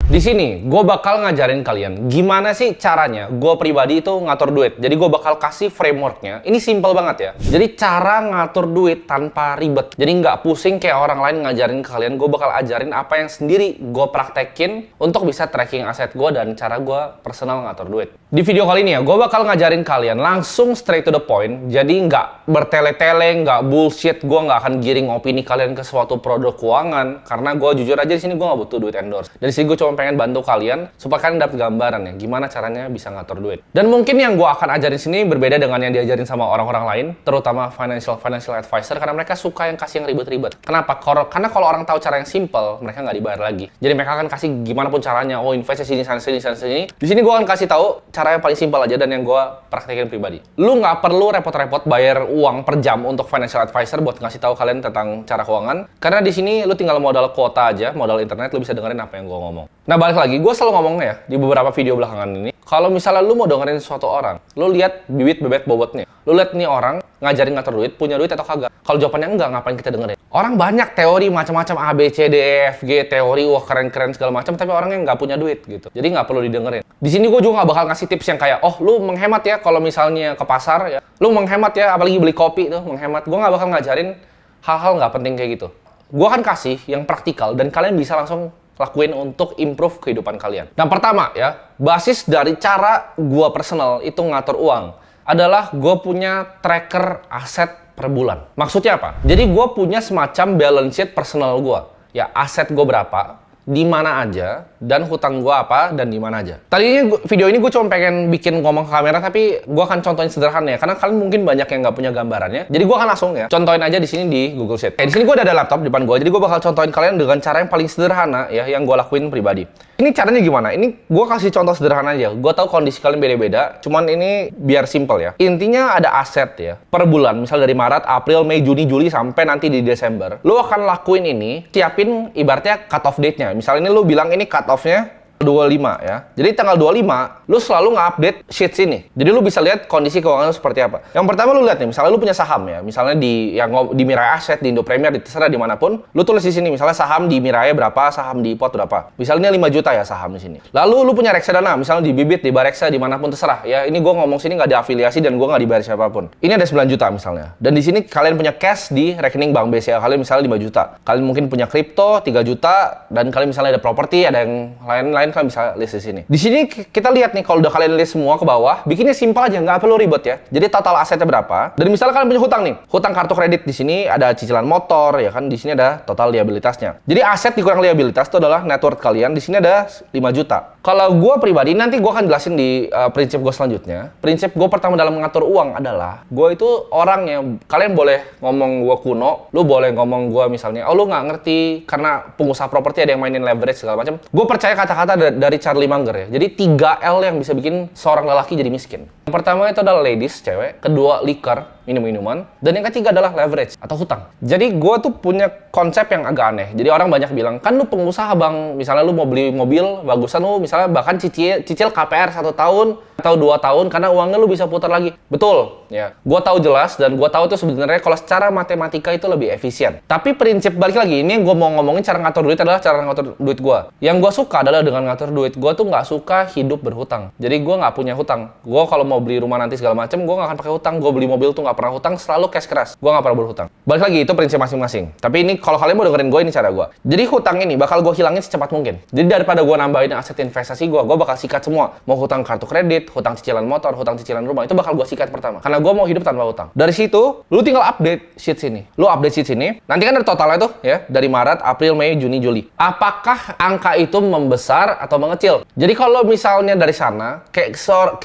Di sini, gue bakal ngajarin kalian gimana sih caranya gue pribadi itu ngatur duit. Jadi gue bakal kasih frameworknya. Ini simple banget ya. Jadi cara ngatur duit tanpa ribet. Jadi nggak pusing kayak orang lain ngajarin ke kalian. Gue bakal ajarin apa yang sendiri gue praktekin untuk bisa tracking aset gue dan cara gue personal ngatur duit. Di video kali ini ya, gue bakal ngajarin kalian langsung straight to the point. Jadi nggak bertele-tele, nggak bullshit. Gue nggak akan giring opini kalian ke suatu produk keuangan. Karena gue jujur aja di sini gue nggak butuh duit endorse. Dan di sini gue cuma pengen bantu kalian supaya kalian dapat gambaran ya gimana caranya bisa ngatur duit. Dan mungkin yang gue akan ajarin sini berbeda dengan yang diajarin sama orang-orang lain, terutama financial advisor, karena mereka suka yang kasih yang ribet-ribet. Kenapa? Karena kalau orang tahu cara yang simple, mereka nggak dibayar lagi. Jadi mereka akan kasih gimana pun caranya. Oh, investasi sini sana sini sana sini. Di sini gue akan kasih tahu cara yang paling simpel aja dan yang gue praktekin pribadi. Lu nggak perlu repot-repot bayar uang per jam untuk financial advisor buat ngasih tahu kalian tentang cara keuangan. Karena di sini lu tinggal modal kuota aja, modal internet, lu bisa dengerin apa yang gue ngomong. Nah, balik lagi, gue selalu ngomongnya ya, di beberapa video belakangan ini, kalau misalnya lu mau dengerin suatu orang, lu lihat bibit bebet bobotnya. Lu lihat nih orang ngajarin ngatur duit, punya duit atau kagak. Kalau jawabannya enggak, ngapain kita dengerin? Orang banyak teori macam-macam A, B, C, D, E, F, G, teori, wah keren-keren segala macam, tapi orangnya nggak punya duit gitu. Jadi nggak perlu didengerin. Di sini gue juga nggak bakal ngasih tips yang kayak, oh lu menghemat ya kalau misalnya ke pasar ya. Lu menghemat ya, apalagi beli kopi tuh, menghemat. Gue nggak bakal ngajarin hal-hal nggak penting kayak gitu. Gue akan kasih yang praktikal dan kalian bisa langsung lakuin untuk improve kehidupan kalian. Yang pertama ya, basis dari cara gue personal itu ngatur uang adalah gue punya tracker aset per bulan. Maksudnya apa? Jadi gue punya semacam balance sheet personal gue. Ya, aset gue berapa, di mana aja, dan hutang gue apa, dan di mana aja. Tadinya video ini gue cuma pengen bikin ngomong ke kamera, tapi gue akan contohin sederhana ya, karena kalian mungkin banyak yang nggak punya gambarannya. Jadi gue akan langsung ya, contohin aja di sini di Google Sheet. Di sini gue udah ada laptop di depan gue, jadi gue bakal contohin kalian dengan cara yang paling sederhana ya, yang gue lakuin pribadi. Ini caranya gimana? Ini gue kasih contoh sederhana aja. Gue tahu kondisi kalian beda-beda, cuman ini biar simple ya. Intinya ada aset ya, per bulan, misal dari Maret, April, Mei, Juni, Juli, sampai nanti di Desember. Lo akan lakuin ini, siapin ibaratnya cut off date-nya. Misalnya ini lo bilang ini cut off-nya 25 ya. Jadi tanggal 25 lu selalu nge-update sheets ini. Jadi lu bisa lihat kondisi keuangan lu seperti apa. Yang pertama lu lihat nih, misalnya lu punya saham ya. Misalnya di Mirai Aset, di Indo Premier, di terserah dimanapun. Lu tulis di sini misalnya saham di Mirai berapa, saham di Pot berapa. Misalnya 5 juta ya saham di sini. Lalu lu punya reksadana, misalnya di Bibit, di Bareksa, dimanapun terserah ya. Ini gua ngomong sini nggak diafiliasi dan gua nggak dibayar siapapun. Ini ada 9 juta misalnya. Dan di sini kalian punya cash di rekening Bank BCA kalian misalnya 5 juta. Kalian mungkin punya kripto 3 juta dan kalian misalnya ada properti, ada yang lain-lain kalian bisa list di sini. Di sini kita lihat nih kalau udah kalian list semua ke bawah, bikinnya simpel aja, nggak perlu ribet ya. Jadi total asetnya berapa? Dan misalnya kalian punya hutang nih, hutang kartu kredit di sini ada cicilan motor ya kan, di sini ada total liabilitasnya. Jadi aset dikurang liabilitas itu adalah net worth kalian. Di sini ada 5 juta. Kalau gue pribadi nanti gue akan jelasin di prinsip gue selanjutnya. Prinsip gue pertama dalam mengatur uang adalah gue itu orang yang kalian boleh ngomong gue kuno, lu boleh ngomong gue misalnya, oh lu nggak ngerti karena pengusaha properti ada yang mainin leverage segala macam. Gue percaya kata-kata dari Charlie Munger ya. Jadi 3L yang bisa bikin seorang lelaki jadi miskin. Yang pertama itu adalah ladies, cewek. Kedua, liquor, minum-minuman. Dan yang ketiga adalah leverage atau hutang. Jadi gue tuh punya konsep yang agak aneh. Jadi orang banyak bilang, kan lu pengusaha bang, misalnya lu mau beli mobil, bagusan lu misalnya bahkan cicil KPR 1 tahun atau 2 tahun karena uangnya lu bisa putar lagi. Betul, ya. Gue tahu jelas dan gue tahu tuh sebenarnya kalau secara matematika itu lebih efisien. Tapi prinsip balik lagi, ini yang gue mau ngomongin cara ngatur duit adalah cara ngatur duit gue. Yang gue suka adalah dengan ngatur duit, gue tuh nggak suka hidup berhutang. Jadi gue nggak punya hutang. Gue kalau mau beli rumah nanti segala macem, gue nggak akan pakai hutang. Gue beli mobil tuh nggak pernah hutang, selalu cash keras. Gue nggak pernah berhutang. Balik lagi, itu prinsip masing-masing. Tapi ini kalau kalian mau dengerin gue, ini cara gue. Jadi hutang ini bakal gue hilangin secepat mungkin. Jadi daripada gue nambahin aset investasi gue bakal sikat semua. Mau hutang kartu kredit, hutang cicilan motor, hutang cicilan rumah, itu bakal gue sikat pertama. Karena gue mau hidup tanpa hutang. Dari situ, lu tinggal update sheet sini. Lu update sheet sini, nanti kan ada totalnya tuh ya, dari Maret, April, Mei, Juni, Juli. Apakah angka itu membesar atau mengecil? Jadi kalau misalnya dari sana, kayak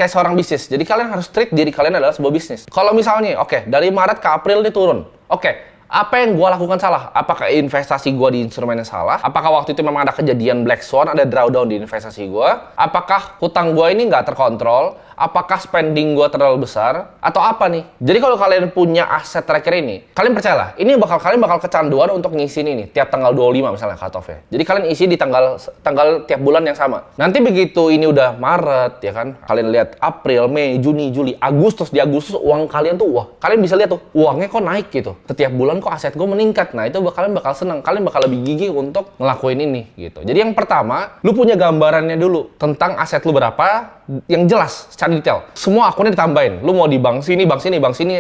seorang bisnis, jadi kalian harus treat diri kalian adalah sebuah bisnis. Kalau misalnya, oke, dari Maret ke April ini turun. Oke, apa yang gue lakukan salah? Apakah investasi gue di instrumennya salah? Apakah waktu itu memang ada kejadian black swan, ada drawdown di investasi gue? Apakah hutang gue ini nggak terkontrol? Apakah spending gue terlalu besar? Atau apa nih? Jadi kalau kalian punya aset tracker ini, kalian percayalah, ini kalian bakal kecanduan untuk ngisi ini tiap tanggal 25 misalnya cut off ya. Jadi kalian isi di tanggal tiap bulan yang sama. Nanti begitu ini udah Maret ya kan, kalian lihat April, Mei, Juni, Juli, Agustus. Di Agustus uang kalian tuh, wah, kalian bisa lihat tuh, uangnya kok naik gitu. Setiap bulan kok aset gue meningkat. Nah, itu kalian bakal senang, kalian bakal lebih gigih untuk ngelakuin ini gitu. Jadi yang pertama, lu punya gambarannya dulu tentang aset lu berapa yang jelas secara detail. Semua akunnya ditambahin. Lu mau di bank sini,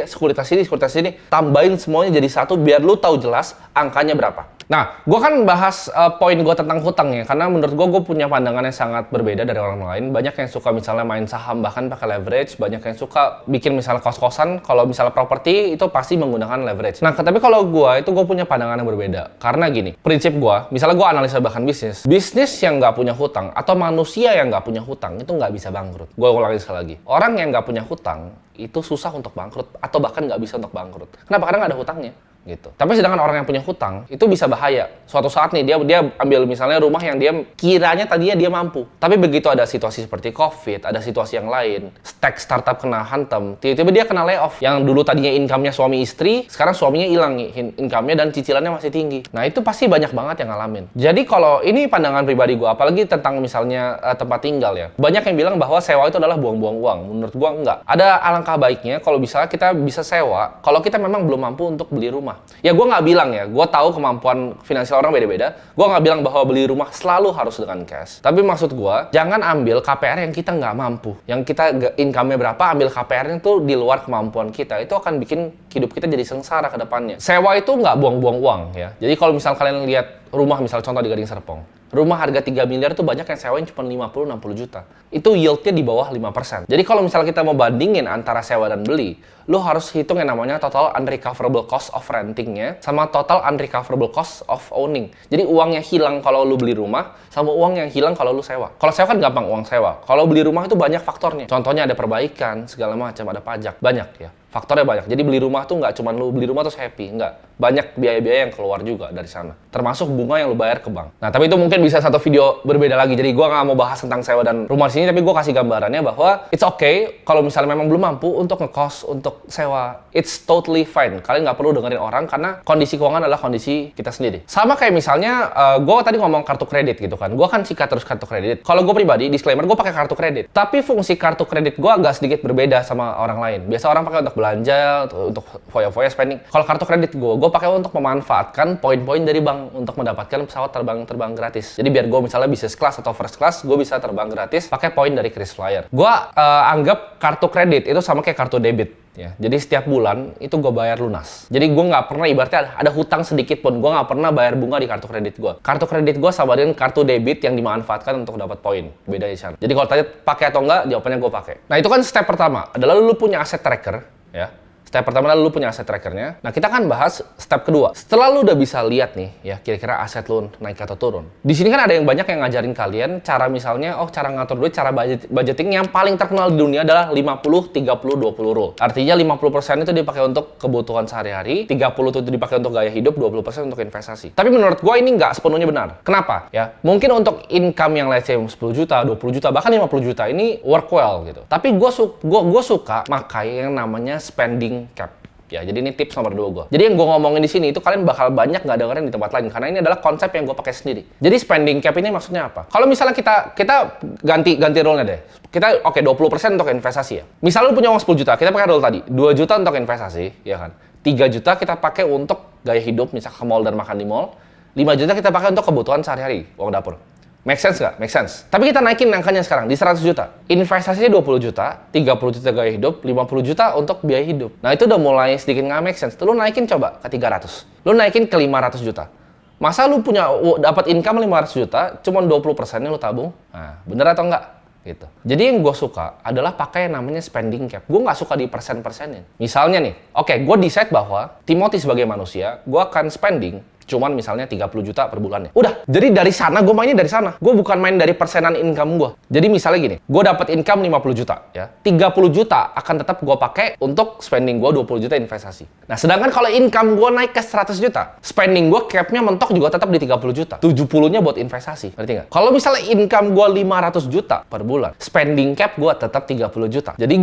sekuritas sini, tambahin semuanya jadi satu biar lu tahu jelas angkanya berapa. Nah, gue kan bahas poin gue tentang hutang ya, karena menurut gue punya pandangan yang sangat berbeda dari orang lain. Banyak yang suka misalnya main saham, bahkan pakai leverage. Banyak yang suka bikin misalnya kos-kosan, kalau misalnya properti itu pasti menggunakan leverage. Nah, tapi kalau gue punya pandangan yang berbeda. Karena gini, prinsip gue, misalnya gue analisa bahkan bisnis. Bisnis yang nggak punya hutang, atau manusia yang nggak punya hutang, itu nggak bisa bangkrut. Gue ulangin sekali lagi. Orang yang nggak punya hutang, itu susah untuk bangkrut, atau bahkan nggak bisa untuk bangkrut. Kenapa? Karena nggak ada hutangnya. Gitu. Tapi sedangkan orang yang punya hutang itu bisa bahaya. Suatu saat nih dia ambil misalnya rumah yang dia kiranya tadinya dia mampu. Tapi begitu ada situasi seperti COVID, ada situasi yang lain, startup kena hantam, tiba-tiba dia kena layoff. Yang dulu tadinya income-nya suami istri, sekarang suaminya hilang income-nya dan cicilannya masih tinggi. Nah, itu pasti banyak banget yang ngalamin. Jadi kalau ini pandangan pribadi gue, apalagi tentang misalnya tempat tinggal ya. Banyak yang bilang bahwa sewa itu adalah buang-buang uang. Menurut gue enggak. Ada alangkah baiknya kalau bisa kita bisa sewa kalau kita memang belum mampu untuk beli rumah. Ya gue nggak bilang ya, gue tahu kemampuan finansial orang beda-beda. Gue nggak bilang bahwa beli rumah selalu harus dengan cash. Tapi maksud gue, jangan ambil KPR yang kita nggak mampu. Yang kita income-nya berapa, ambil KPR-nya tuh di luar kemampuan kita. Itu akan bikin hidup kita jadi sengsara ke depannya. Sewa itu nggak buang-buang uang ya. Jadi kalau misal kalian lihat rumah, misal contoh di Gading Serpong. Rumah harga 3 miliar tuh banyak yang sewain cuma 50-60 juta. Itu yield-nya di bawah 5%. Jadi kalau misalnya kita mau bandingin antara sewa dan beli, lo harus hitung yang namanya total unrecoverable cost of renting-nya sama total unrecoverable cost of owning. Jadi uang yang hilang kalau lo beli rumah sama uang yang hilang kalau lo sewa. Kalau sewa kan gampang, uang sewa. Kalau beli rumah itu banyak faktornya. Contohnya ada perbaikan, segala macam, ada pajak. Banyak ya. Faktornya banyak. Jadi beli rumah tuh nggak cuma lu beli rumah terus happy. Nggak. Banyak biaya-biaya yang keluar juga dari sana. Termasuk bunga yang lu bayar ke bank. Nah, tapi itu mungkin bisa satu video berbeda lagi. Jadi gue nggak mau bahas tentang sewa dan rumah di sini, tapi gue kasih gambarannya bahwa it's okay kalau misalnya memang belum mampu untuk ngekos, untuk sewa. It's totally fine. Kalian nggak perlu dengerin orang karena kondisi keuangan adalah kondisi kita sendiri. Sama kayak misalnya gue tadi ngomong kartu kredit gitu kan. Gue kan sikat terus kartu kredit. Kalau gue pribadi, disclaimer, gue pakai kartu kredit. Tapi fungsi kartu kredit gue agak sedikit berbeda sama orang lain. Biasa orang pakai untuk belanja, untuk foya-foya spending. Kalau kartu kredit gue pakai untuk memanfaatkan poin-poin dari bank untuk mendapatkan pesawat terbang gratis. Jadi biar gue misalnya business class atau first class, gue bisa terbang gratis pakai poin dari KrisFlyer. Gue anggap kartu kredit itu sama kayak kartu debit. Ya, jadi setiap bulan itu gue bayar lunas. Jadi gue nggak pernah, ibaratnya ada hutang sedikit pun, gue nggak pernah bayar bunga di kartu kredit gue. Kartu kredit gue sama dengan kartu debit yang dimanfaatkan untuk dapat poin. Beda di sana. Jadi kalau tanya pakai atau enggak, jawabannya gue pakai. Nah, itu kan step pertama adalah lu punya aset tracker, ya. Step pertama lu punya aset trackernya. Nah, kita kan bahas step kedua. Setelah lu udah bisa lihat nih, ya kira-kira aset lu naik atau turun. Di sini kan ada yang banyak yang ngajarin kalian cara misalnya, cara ngatur duit, cara budgeting yang paling terkenal di dunia adalah 50-30-20 rule. Artinya 50% itu dipakai untuk kebutuhan sehari-hari, 30% itu dipakai untuk gaya hidup, 20% untuk investasi. Tapi menurut gua ini nggak sepenuhnya benar. Kenapa? Ya, mungkin untuk income yang let's say 10 juta, 20 juta, bahkan 50 juta ini work well gitu. Tapi gua suka pakai yang namanya spending cap. Ya, jadi ini tips nomor 2 gue. Jadi yang gue ngomongin di sini itu kalian bakal banyak nggak dengerin di tempat lain karena ini adalah konsep yang gue pakai sendiri. Jadi spending cap ini maksudnya apa? Kalau misalnya kita ganti rule-nya deh. Kita 20% untuk investasi ya. Misalnya lu punya uang 10 juta, kita pakai rule tadi. 2 juta untuk investasi, ya kan? 3 juta kita pakai untuk gaya hidup, misal ke mall dan makan di mall. 5 juta kita pakai untuk kebutuhan sehari-hari, uang dapur. Make sense nggak? Make sense. Tapi kita naikin angkanya sekarang di 100 juta. Investasinya 20 juta, 30 juta gaya hidup, 50 juta untuk biaya hidup. Nah, itu udah mulai sedikit nggak make sense. Lu naikin coba ke 300. Lu naikin ke 500 juta. Masa lu punya dapat income 500 juta, cuma 20%-nya lu tabung? Nah, bener atau enggak? Gitu. Jadi yang gue suka adalah pakai yang namanya spending cap. Gue nggak suka di persen-persenin. Misalnya nih, gue decide bahwa Timothy sebagai manusia, gue akan spending cuman misalnya 30 juta per bulannya. Udah, jadi dari sana gue mainnya dari sana. Gue bukan main dari persenan income gue. Jadi misalnya gini, gue dapat income 50 juta ya. 30 juta akan tetap gue pakai untuk spending gue 20 juta investasi. Nah, sedangkan kalau income gue naik ke 100 juta, spending gue capnya mentok juga tetap di 30 juta. 70-nya buat investasi. Ngerti nggak? Kalau misalnya income gue 500 juta per bulan, spending cap gue tetap 30 juta. Jadi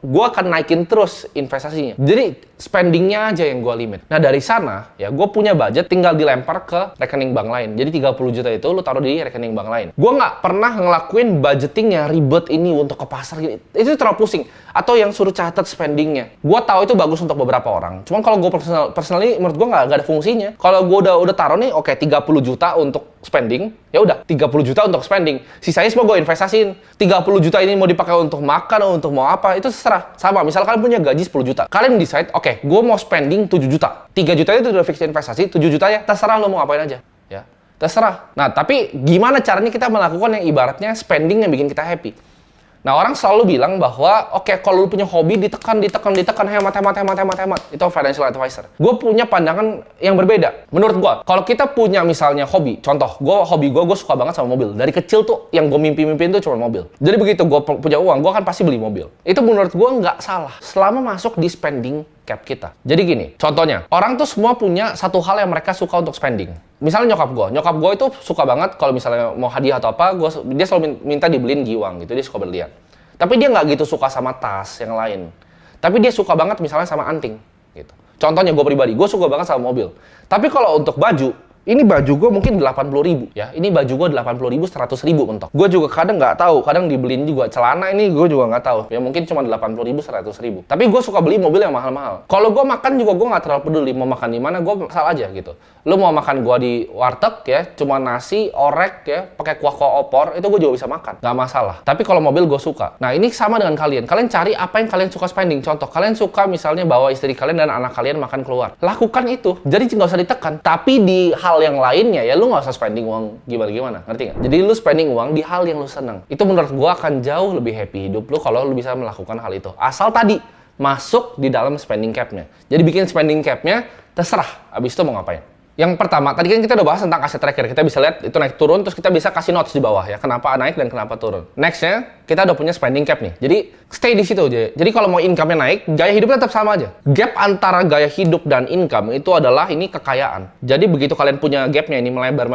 gue akan naikin terus investasinya. Jadi spendingnya aja yang gue limit. Nah, dari sana ya gue punya budget, tinggal dilempar ke rekening bank lain. Jadi 30 juta itu lu taruh di rekening bank lain. Gue nggak pernah ngelakuin budgeting yang ribet ini untuk ke pasar gitu. Itu terlalu pusing. Atau yang suruh catat spendingnya. Gue tahu itu bagus untuk beberapa orang. Cuman kalau gue personally menurut gue nggak ada fungsinya. Kalau gue udah taruh nih, oke 30 juta untuk spending, ya udah 30 juta untuk spending. Sisanya semua gue investasiin. 30 juta ini mau dipakai untuk makan atau untuk mau apa, itu terserah. Sama, misal kalian punya gaji 10 juta. Kalian decide, oke, gue mau spending 7 juta. 3 juta itu udah fix investasi, 7 juta ya terserah lo mau ngapain aja. Ya, terserah. Nah, tapi gimana caranya kita melakukan yang ibaratnya spending yang bikin kita happy? Nah, orang selalu bilang bahwa, oke, kalau lu punya hobi, ditekan, hemat. Itu financial advisor. Gue punya pandangan yang berbeda. Menurut gue, kalau kita punya misalnya hobi, contoh, hobi gue suka banget sama mobil. Dari kecil tuh, yang gue mimpi-mimpiin tuh cuma mobil. Jadi begitu gue punya uang, gue akan pasti beli mobil. Itu menurut gue nggak salah, selama masuk di spending cap kita. Jadi gini, contohnya, orang tuh semua punya satu hal yang mereka suka untuk spending. Misalnya nyokap gue itu suka banget kalau misalnya mau hadiah atau apa, dia selalu minta dibeliin giwang gitu, dia suka berlian. Tapi dia nggak gitu suka sama tas yang lain. Tapi dia suka banget misalnya sama anting gitu. Contohnya gue pribadi, gue suka banget sama mobil. Tapi kalau untuk baju, ini baju gue mungkin 80.000 ya. Ini baju gue 80.000, 100.000 mentok. Gue juga kadang nggak tahu, kadang dibeliin juga celana ini gue juga nggak tahu. Ya mungkin cuma 80.000, 100.000. Tapi gue suka beli mobil yang mahal-mahal. Kalau gue makan juga gue nggak terlalu peduli mau makan di mana, gue asal aja gitu. Lu mau makan gue di warteg ya, cuma nasi, orek ya, pakai kuah opor, itu gue juga bisa makan, nggak masalah. Tapi kalau mobil gue suka. Nah ini sama dengan kalian. Kalian cari apa yang kalian suka spending. Contoh, kalian suka misalnya bawa istri kalian dan anak kalian makan keluar. Lakukan itu. Jadi nggak usah ditekan. Tapi di hal yang lainnya ya lu nggak usah spending uang gimana, ngerti nggak? Jadi lu spending uang di hal yang lu seneng. Itu menurut gua akan jauh lebih happy hidup lu kalau lu bisa melakukan hal itu. Asal tadi masuk di dalam spending cap-nya. Jadi bikin spending cap-nya terserah. Abis itu mau ngapain? Yang pertama, tadi kan kita udah bahas tentang aset tracker. Kita bisa lihat itu naik turun, terus kita bisa kasih notes di bawah ya. Kenapa naik dan kenapa turun. Next-nya, kita udah punya spending cap nih. Jadi, stay di situ aja. Jadi, kalau mau income-nya naik, gaya hidupnya tetap sama aja. Gap antara gaya hidup dan income itu adalah ini kekayaan. Jadi, begitu kalian punya gap-nya ini melebar,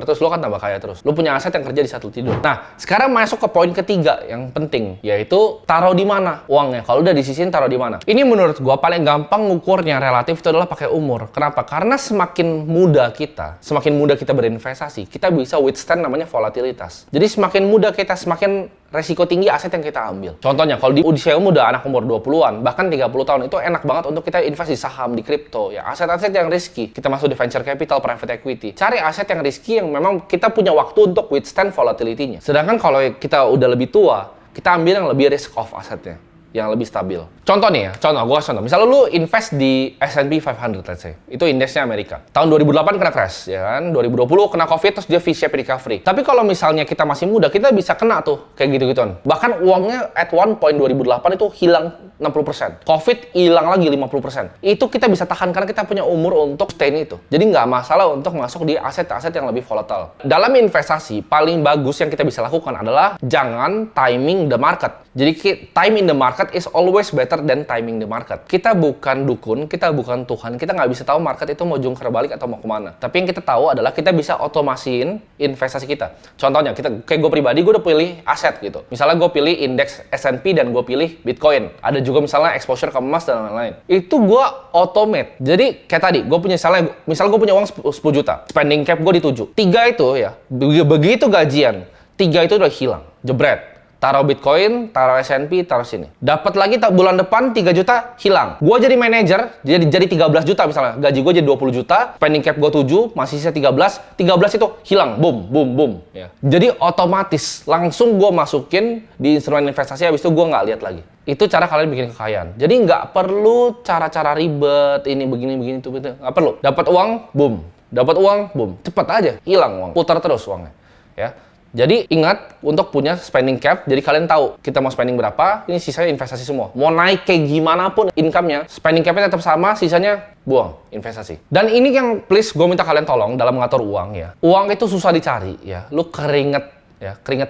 terus lo kan tambah kaya terus. Lo punya aset yang kerja di satu tidur. Nah, sekarang masuk ke poin ketiga yang penting, yaitu taruh di mana uangnya. Kalau udah disisihin, taruh di mana. Ini menurut gua paling gampang ngukurnya relatif itu adalah pakai umur. Kenapa? Karena semakin muda kita berinvestasi, kita bisa withstand namanya volatilitas. Jadi semakin muda kita, semakin resiko tinggi aset yang kita ambil. Contohnya, kalau di usia muda, anak umur 20-an, bahkan 30 tahun, itu enak banget untuk kita invest di saham, di kripto, ya aset-aset yang risky. Kita masuk di venture capital, private equity. Cari aset yang risky yang memang kita punya waktu untuk withstand volatility-nya. Sedangkan kalau kita udah lebih tua, kita ambil yang lebih risk off asetnya, yang lebih stabil. Contoh nih ya, gue contoh. Misalnya lu invest di S&P 500, let's say. Itu indeksnya Amerika. Tahun 2008 kena crash, ya kan? 2020 kena COVID, terus dia V-shape recovery. Tapi kalau misalnya kita masih muda, kita bisa kena tuh, kayak gitu-gituan. Bahkan uangnya at one point 2008 itu hilang 60%. COVID hilang lagi 50%. Itu kita bisa tahan karena kita punya umur untuk stay itu. Jadi nggak masalah untuk masuk di aset-aset yang lebih volatile. Dalam investasi, paling bagus yang kita bisa lakukan adalah jangan timing the market. Jadi time in the market is always better than timing the market. Kita bukan dukun, kita bukan Tuhan, kita nggak bisa tahu market itu mau jungkir balik atau mau kemana. Tapi yang kita tahu adalah kita bisa otomasiin investasi kita. Contohnya, kayak gue pribadi, gue udah pilih aset gitu. Misalnya gue pilih indeks S&P dan gue pilih Bitcoin. Ada juga misalnya exposure ke emas dan lain-lain. Itu gue automate. Jadi kayak tadi, gue punya misalnya gue punya uang 10 juta. Spending cap gue di 7. 3 itu ya, begitu gajian, 3 itu udah hilang. Jebret. Taruh Bitcoin, taruh S&P, taruh sini. Dapat lagi bulan depan 3 juta, hilang. Gue jadi manajer, jadi 13 juta misalnya. Gaji gue jadi 20 juta, spending cap gue 7, masih sisa 13. 13 itu hilang, boom. Ya. Jadi otomatis, langsung gue masukin di instrumen investasi, habis itu gue nggak lihat lagi. Itu cara kalian bikin kekayaan. Jadi nggak perlu cara-cara ribet, ini begini, itu. Nggak perlu. Dapat uang, boom. Dapat uang, boom. Cepet aja, hilang uang. Putar terus uangnya. Ya. Jadi ingat untuk punya spending cap, jadi kalian tahu kita mau spending berapa, ini sisanya investasi semua. Mau naik kayak gimana pun income-nya, spending cap-nya tetap sama, sisanya buang, investasi. Dan ini yang please gue minta kalian tolong dalam mengatur uang ya. Uang itu susah dicari ya, lu keringet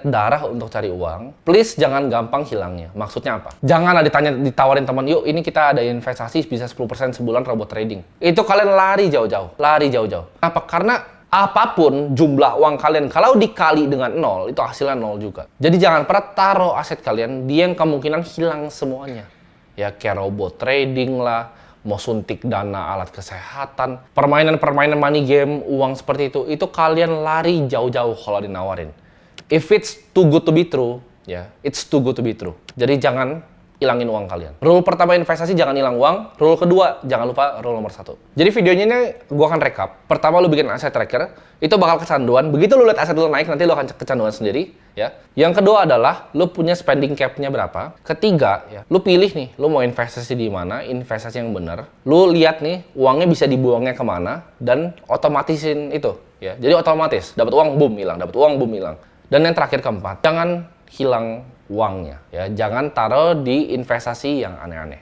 darah untuk cari uang. Please jangan gampang hilangnya. Maksudnya apa? Jangan ditawarin teman, yuk ini kita ada investasi bisa 10% sebulan robot trading. Itu kalian lari jauh-jauh. Kenapa? Karena apapun jumlah uang kalian, kalau dikali dengan 0, itu hasilnya 0 juga. Jadi jangan pernah taruh aset kalian di yang kemungkinan hilang semuanya. Ya kayak robot trading lah, mau suntik dana alat kesehatan, permainan-permainan money game, uang seperti itu kalian lari jauh-jauh kalau dinawarin. If it's too good to be true, ya, it's too good to be true. Jadi jangan ilangin uang kalian. Rule pertama investasi, jangan hilang uang. Rule kedua, jangan lupa rule nomor 1. Jadi videonya ini gue akan rekap. Pertama, lu bikin aset tracker, itu bakal kecanduan. Begitu lu lihat aset lu naik, nanti lu akan kecanduan sendiri. Ya. Yang kedua adalah, lu punya spending cap-nya berapa. Ketiga, ya, lu pilih nih, lu mau investasi di mana, investasi yang benar. Lu lihat nih, uangnya bisa dibuangnya kemana, dan otomatisin itu. Ya. Jadi otomatis, dapat uang, boom, hilang. Dapat uang, boom, hilang. Dan yang terakhir keempat, jangan hilang uangnya, ya. Jangan taruh di investasi yang aneh-aneh.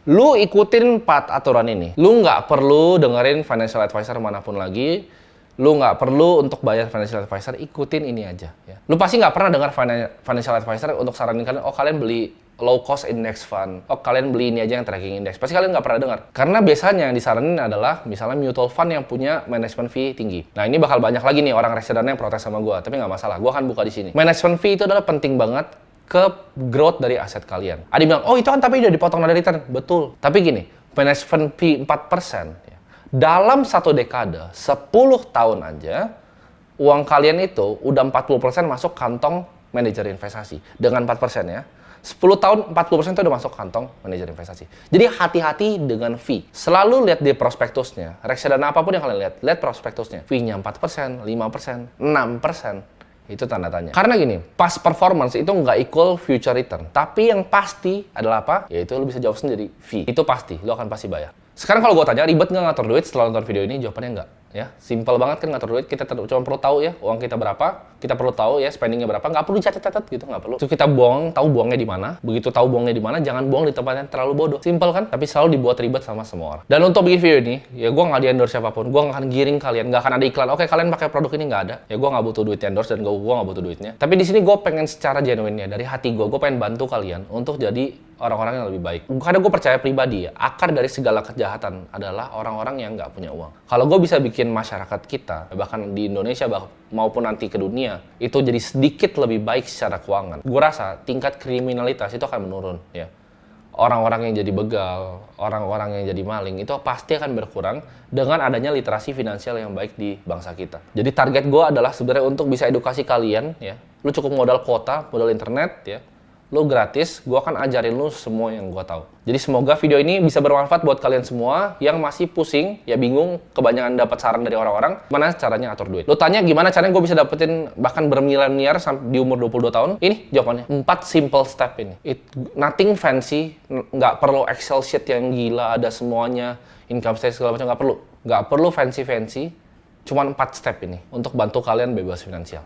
Lu ikutin 4 aturan ini. Lu nggak perlu dengerin financial advisor manapun lagi. Lu nggak perlu untuk bayar financial advisor, ikutin ini aja. Ya. Lu pasti nggak pernah dengar financial advisor untuk saranin kalian, oh kalian beli low cost index fund, oh kalian beli ini aja yang tracking index. Pasti kalian nggak pernah dengar. Karena biasanya yang disaranin adalah misalnya mutual fund yang punya management fee tinggi. Nah ini bakal banyak lagi nih orang reksadana yang protes sama gua, tapi nggak masalah. Gua akan buka di sini. Management fee itu adalah penting banget ke growth dari aset kalian. Adi bilang, oh itu kan tapi udah dipotong dari return. Betul. Tapi gini, management fee 4%. Ya. Dalam 1 dekade, 10 tahun aja, uang kalian itu udah 40% masuk kantong manajer investasi. Dengan 4% ya. 10 tahun, 40% itu udah masuk kantong manajer investasi. Jadi hati-hati dengan fee. Selalu lihat di prospektusnya. Reksadana apapun yang kalian lihat prospektusnya. Fee-nya 4%, 5%, 6%. Itu tanda tanya. Karena gini, past performance itu nggak equal future return. Tapi yang pasti adalah apa? Yaitu lu bisa jawab sendiri, fee. Itu pasti, lu akan pasti bayar. Sekarang kalau gue tanya, ribet nggak ngatur duit setelah nonton video ini? Jawabannya nggak. Ya, simple banget kan ngatur duit. Kita cuma perlu tahu ya uang kita berapa, kita perlu tahu ya spendingnya berapa. Nggak perlu catat-catat gitu, nggak perlu. Terus kita buang, tahu buangnya di mana. Begitu tahu buangnya di mana, jangan buang di tempat yang terlalu bodoh. Simple kan? Tapi selalu dibuat ribet sama semua orang. Dan untuk bikin video ini, ya gue nggak di-endorse siapapun. Gue nggak akan giring kalian, nggak akan ada iklan. Oke, kalian pakai produk ini nggak ada. Ya gue nggak butuh duit endorse dan gue nggak butuh duitnya. Tapi di sini gue pengen secara genuine ya dari hati gue pengen bantu kalian untuk jadi orang-orang yang lebih baik. Karena gue percaya pribadi ya, akar dari segala kejahatan adalah orang-orang yang nggak punya uang. Kalau gue bisa bikin masyarakat kita, bahkan di Indonesia maupun nanti ke dunia, itu jadi sedikit lebih baik secara keuangan. Gue rasa tingkat kriminalitas itu akan menurun ya. Orang-orang yang jadi begal, orang-orang yang jadi maling, itu pasti akan berkurang dengan adanya literasi finansial yang baik di bangsa kita. Jadi target gue adalah sebenarnya untuk bisa edukasi kalian ya. Lu cukup modal kuota, modal internet ya. Lu gratis, gue akan ajarin lu semua yang gue tahu. Jadi semoga video ini bisa bermanfaat buat kalian semua yang masih pusing, ya bingung, kebanyakan dapat saran dari orang-orang, mana caranya atur duit. Lu tanya gimana caranya gue bisa dapetin bahkan bermiliar-miliar di umur 22 tahun? Ini jawabannya, 4 simple step ini. Nothing fancy, nggak perlu Excel sheet yang gila, ada semuanya, income statement segala macam, nggak perlu. Nggak perlu fancy-fancy, cuma 4 step ini untuk bantu kalian bebas finansial.